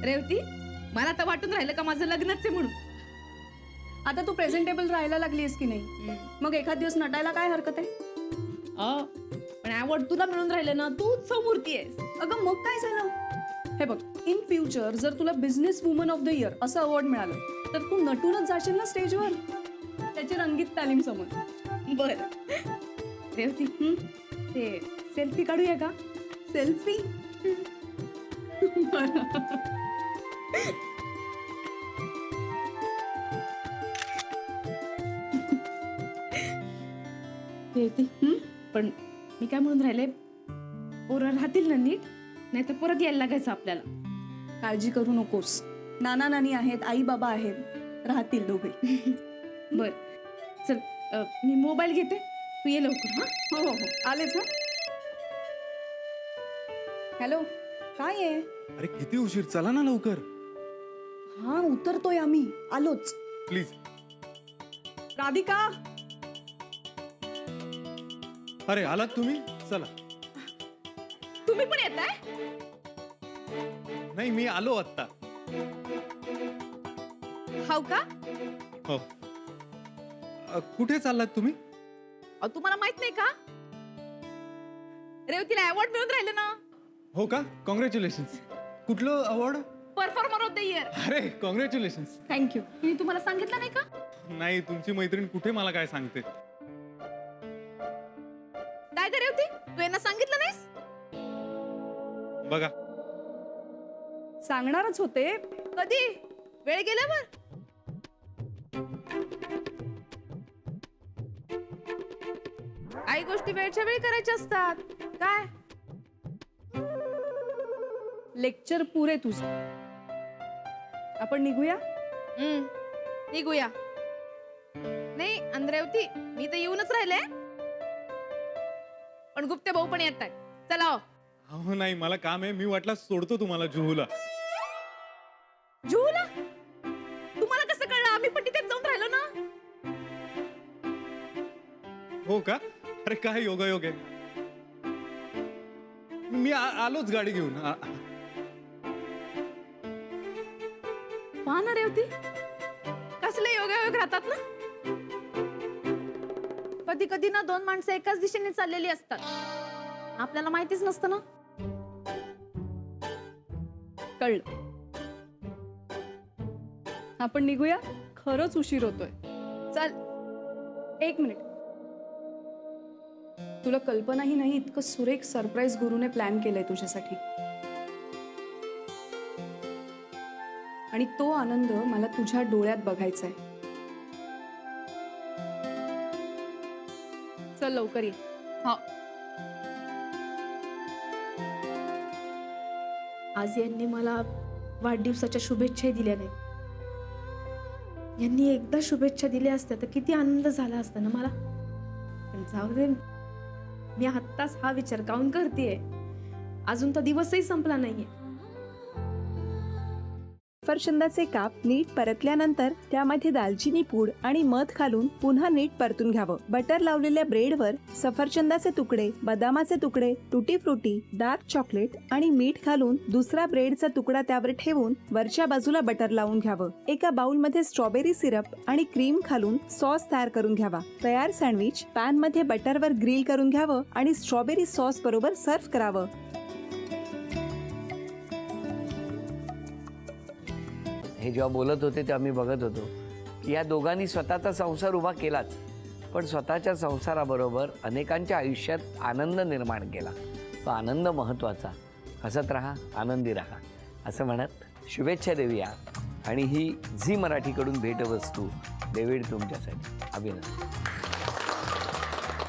रेवती, मला तर वाटून राहिलं का माझं लग्नच आहे म्हणून. आता तू प्रेझेंटेबल राहायला लागलीस की नाही, मग एखाद दिवस नटायला काय हरकत आहे? पण अवॉर्ड तुला मिळून राहिलं ना, तूच समूर्ती आहेस. अगं मग काय झालं? हे बघ, इन फ्युचर जर तुला business woman of the year असं अवॉर्ड मिळालं तर तू नटूनच जाशील ना स्टेजवर, त्याची रंगीत तालीम समज. बर रेवती, ते सेल्फी काढूया का? सेल्फी? रेवती, पण मी काय म्हणून राहिले, पोरं राहतील ना नीट, नाही तर परत यायला लागायचं आपल्याला. काळजी करू नकोस, नाना नानी आहेत, आई बाबा आहेत, राहतील दोघे. बर चल, मी मोबाईल घेते, तू ये लवकर. हा हो हो हो, आलेच ना. हॅलो, काय आहे? अरे किती उशीर, चला ना लवकर. हा, उतरतोय आम्ही, आलोच. प्लीज. राधिका, अरे आलात तुम्ही, चला. तुम्ही पण येताय? नाही, मी आलो आत्ता. हाव का? हो. कुठे चाललात तुम्ही? तुम्हाला माहित नाही का, रेवतीला अवॉर्ड मिळून राहिलं ना. हो का? कॉंग्रॅच्युलेशन्स. कुठलं award? Performer of the year. अरे कॉंग्रॅच्युलेशन्स. थँक्यू. मी तुम्हाला सांगितलं नाही का? नाही, तुमची मैत्रीण कुठे मला काय सांगते. काय ग रेवती, तू यांना सांगितलं नाहीस? बघा, सांगणारच होते. कधी? वेळ गेल्यावर? काही गोष्टी वेळच्या वेळी करायच्या असतात. काय लेक्चर पुरे तुझं. आपण निघूया. निघूया. नाही रेवती, मी तर येऊनच राहिले, पण गुप्ते भाऊ पण येत आहेत. चला हो. हो नाही, मला काम आहे, मी वाटला सोडतो तुम्हाला जुहूला. जुहूला? तुम्हाला कसं कळलं? आम्ही पण तिथेच जाऊन राहिलो ना. हो का? अरे काय योगायोग आहे. मी आलोच गाडी घेऊन. पहा ना रेवती, कसले योगायोग राहतात ना. कधी कधी ना दोन माणसं एकाच दिशेने चाललेली असतात, आपल्याला माहितीच नसतं ना. कळलं. आपण निघूया, खरंच उशीर होतोय. चल. 1 मिनिट. तुला कल्पनाही नाही इतकं सुरेख सरप्राईज गुरुने प्लॅन केलंय तुझ्यासाठी, आणि तो आनंद मला तुझ्या डोळ्यात बघायचा आहे. चल लवकर ये. हो. आज यांनी मला वाढदिवसाच्या शुभेच्छाही दिल्या नाहीत. यांनी एकदा शुभेच्छा दिल्या असत्या तर किती आनंद झाला असता ना मला. पण जाऊ दे, मी आत्ताच हा विचार काऊन करतेय, अजून तर दिवसही संपला नाहीये. सफरचंदाचे काप नीट परतल्यानंतर त्यामध्ये दालचिनी पूड आणि मध घालून पुन्हा नीट परतून घ्यावं. बटर लावलेल्या ब्रेडवर सफरचंदाचे तुकडे, बदामाचे तुकडे, टुटी फ्रुटी, डार्क चॉकलेट आणि मीठ घालून दुसरा ब्रेडचा तुकडा त्यावर ठेवून वरच्या बाजूला बटर लावून घ्यावं. एका बाउलमध्ये स्ट्रॉबेरी सिरप आणि क्रीम घालून सॉस तयार करून घ्यावा. तयार सँडविच पॅन मध्ये बटरवर ग्रिल करून घ्यावं आणि स्ट्रॉबेरी सॉस बरोबर सर्व्ह करावं. हे जेव्हा बोलत होते तेव्हा मी बघत होतो की या दोघांनी स्वतःचा संसार उभा केलाच, पण स्वतःच्या संसाराबरोबर अनेकांच्या आयुष्यात आनंद निर्माण केला. तो आनंद महत्त्वाचा. हसत राहा, आनंदी राहा असं म्हणत शुभेच्छा देऊया. आणि ही झी मराठीकडून भेटवस्तू डेव्हिड तुमच्यासाठी. अभिनंदन.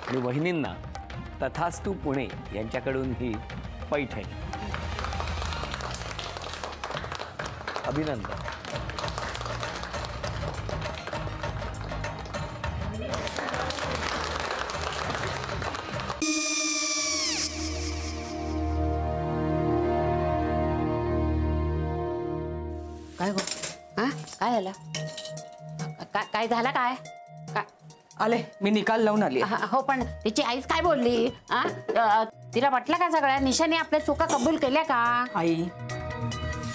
आणि वहिनींना तथास्तू पुणे यांच्याकडून ही पैठणी. अभिनंदन. काय गो? हा काय झालं? काय झालं? काय काय आले, मी निकाल लावून आली. हो, पण तिची आईच काय बोलली? तिला वाटलं का सगळ्या निशाने आपल्या चुका कबूल केल्या का? आई,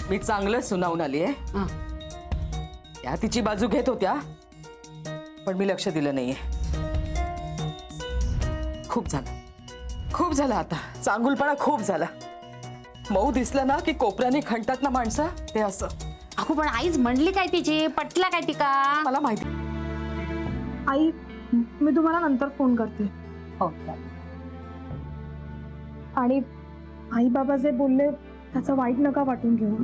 मी चांगलं सुनावून आली आहे. हं. त्या तिची बाजू घेत होत्या, पण मी लक्ष दिलं नाहीये. खूप झालं आता. चांगुलपणा खूप झाला. मऊ दिसलं ना की कोपऱ्याने खणतात ना माणसं, ते असं. अगो पण आईच म्हणली काय तिची, पटला काय ती का? मला माहिती. आई मी तुम्हाला नंतर फोन करते. हो, आणि आई बाबा जे बोलले त्याचं वाईट नका वाटून घेऊ.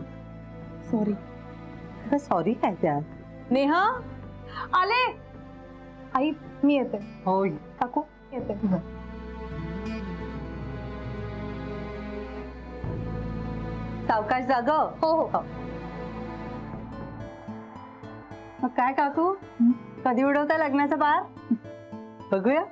सॉरी. सॉरी काय त्या? नेहा आले. आई मी येते. होय. काकू येते. सावकाश जाग. हो हो. मग काय काकू, कधी उडवता लग्नाचा बार? बघूया.